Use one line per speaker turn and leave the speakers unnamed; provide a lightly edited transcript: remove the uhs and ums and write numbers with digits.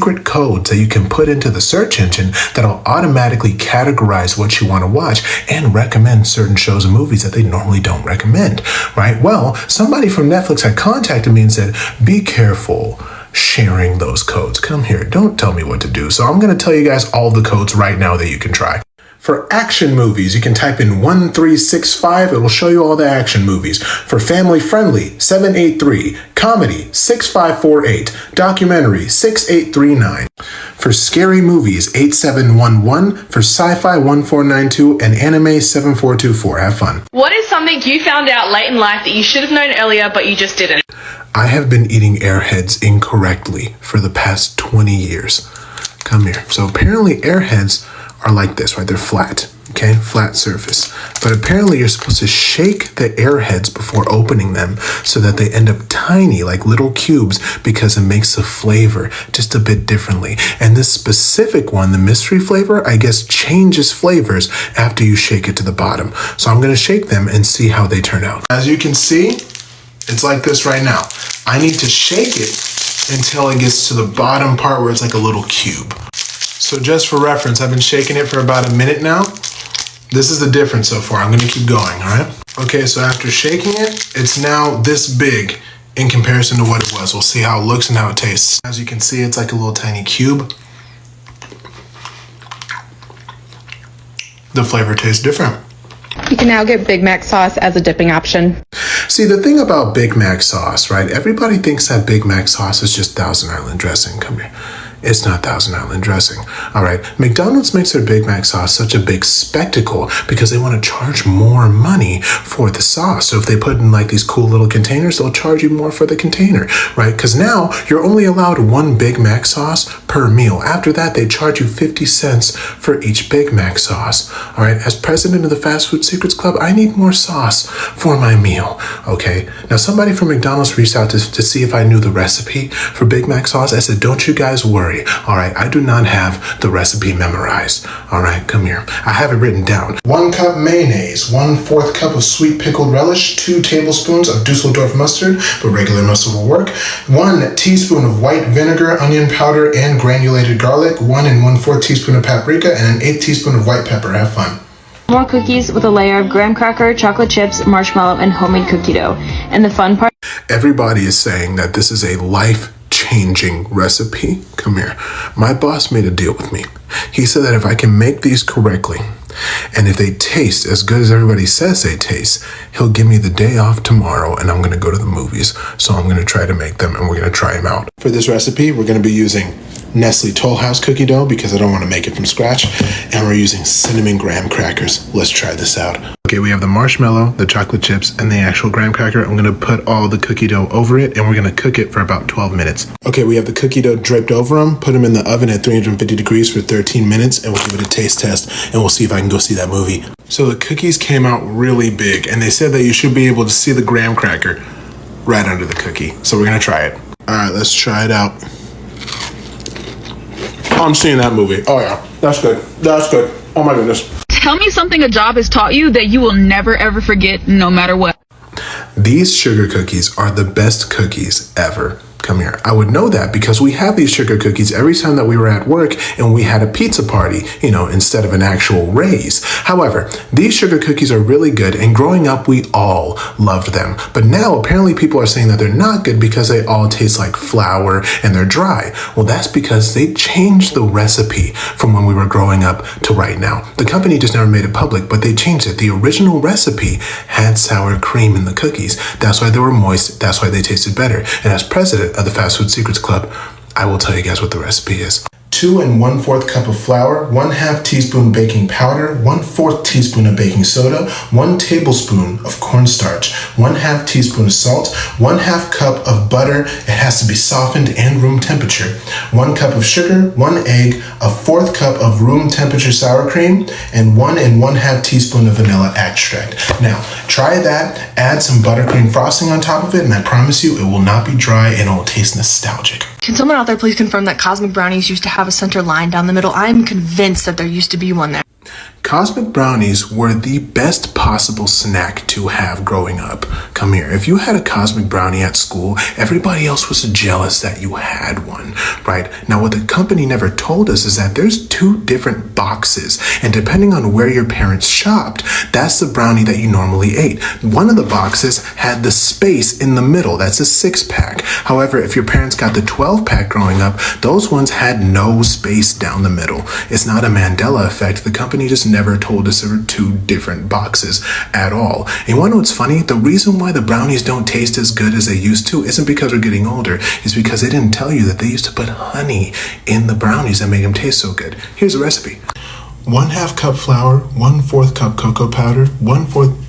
secret codes that you can put into the search engine that'll automatically categorize what you want to watch and recommend certain shows and movies that they normally don't recommend, right? Well, somebody from Netflix had contacted me and said, be careful sharing those codes. Come here, don't tell me what to do. So I'm going to tell you guys all the codes right now that you can try. For action movies, you can type in 1365. It will show you all the action movies. For family friendly, 783. Comedy, 6548. Documentary, 6839. For scary movies, 8711. For sci-fi, 1492. And anime, 7424. Have fun.
What is something you found out late in life that you should have known earlier but you just didn't?
I have been eating Airheads incorrectly for the past 20 years. Come here. So apparently Airheads are like this, right? They're flat, okay? Flat surface. But apparently you're supposed to shake the Airheads before opening them so that they end up tiny, like little cubes, because it makes the flavor just a bit differently. And this specific one, the mystery flavor, I guess changes flavors after you shake it to the bottom. So I'm gonna shake them and see how they turn out. As you can see, it's like this right now. I need to shake it until it gets to the bottom part where it's like a little cube. So just for reference, I've been shaking it for about a minute now. This is the difference so far. I'm gonna keep going, all right? Okay, so after shaking it, it's now this big in comparison to what it was. We'll see how it looks and how it tastes. As you can see, it's like a little tiny cube. The flavor tastes different.
You can now get Big Mac sauce as a dipping option.
See, the thing about Big Mac sauce, right? Everybody thinks that Big Mac sauce is just Thousand Island dressing. Come here. It's not Thousand Island dressing. All right, McDonald's makes their Big Mac sauce such a big spectacle because they want to charge more money for the sauce. So if they put in like these cool little containers, they'll charge you more for the container, right? Because now you're only allowed one Big Mac sauce per meal. After that, they charge you 50 cents for each Big Mac sauce. All right, as president of the Fast Food Secrets Club, I need more sauce for my meal, okay? Now, somebody from McDonald's reached out to see if I knew the recipe for Big Mac sauce. I said, don't you guys worry. All right, I do not have the recipe memorized. All right, come here. I have it written down. 1 cup mayonnaise, 1/4 cup of sweet pickled relish, 2 tablespoons of Dusseldorf mustard, but regular mustard will work, 1 teaspoon of white vinegar, onion powder, and granulated garlic, 1 1/4 teaspoon of paprika, and an 1/8 teaspoon of white pepper. Have fun.
More cookies with a layer of graham cracker, chocolate chips, marshmallow, and homemade cookie dough. And the fun part?
Everybody is saying that this is a life-changing recipe. Come here. My boss made a deal with me. He said that if I can make these correctly, and if they taste as good as everybody says they taste, he'll give me the day off tomorrow and I'm going to go to the movies. So I'm going to try to make them and we're going to try them out. For this recipe, we're going to be using Nestle Toll House cookie dough because I don't want to make it from scratch. And we're using cinnamon graham crackers. Let's try this out. Okay, we have the marshmallow, the chocolate chips, and the actual graham cracker. I'm going to put all the cookie dough over it and we're going to cook it for about 12 minutes. Okay, we have the cookie dough draped over them. Put them in the oven at 350 degrees for 13 minutes and we'll give it a taste test and we'll see if I can go see that movie. So the cookies came out really big and they said that you should be able to see the graham cracker right under the cookie. So we're going to try it. All right, let's try it out. I'm seeing that movie. Oh yeah, that's good. That's good. Oh my goodness.
Tell me something a job has taught you that you will never ever forget no matter what.
These sugar cookies are the best cookies ever. Come here. I would know that because we have these sugar cookies every time that we were at work and we had a pizza party, you know, instead of an actual raise. However, these sugar cookies are really good and growing up, we all loved them. But now apparently people are saying that they're not good because they all taste like flour and they're dry. Well, that's because they changed the recipe from when we were growing up to right now. The company just never made it public, but they changed it. The original recipe had sour cream in the cookies. That's why they were moist. That's why they tasted better. And as president of the Fast Food Secrets Club, I will tell you guys what the recipe is. 2 1/4 cup of flour, 1/2 teaspoon baking powder, 1/4 teaspoon of baking soda, 1 tablespoon of cornstarch, 1/2 teaspoon of salt, 1/2 cup of butter. It has to be softened and room temperature. 1 cup of sugar, 1 egg, a 1/4 cup of room temperature sour cream, and 1 1/2 teaspoon of vanilla extract. Now, try that, add some buttercream frosting on top of it, and I promise you it will not be dry and it will taste nostalgic.
Can someone out there please confirm that Cosmic Brownies used to have a center line down the middle? I'm convinced that there used to be one there.
Cosmic brownies were the best possible snack to have growing up. Come here. If you had a cosmic brownie at school, everybody else was jealous that you had one, right? Now, what the company never told us is that there's two different boxes, and depending on where your parents shopped, that's the brownie that you normally ate. One of the boxes had the space in the middle. That's a 6-pack. However, if your parents got the 12-pack growing up, those ones had no space down the middle. It's not a Mandela effect. The company just never told us there were two different boxes at all. And you want to know what's funny? The reason why the brownies don't taste as good as they used to isn't because we're getting older. It's because they didn't tell you that they used to put honey in the brownies that make them taste so good. Here's the recipe. 1/2 cup flour, 1/4 cup cocoa powder, 1/4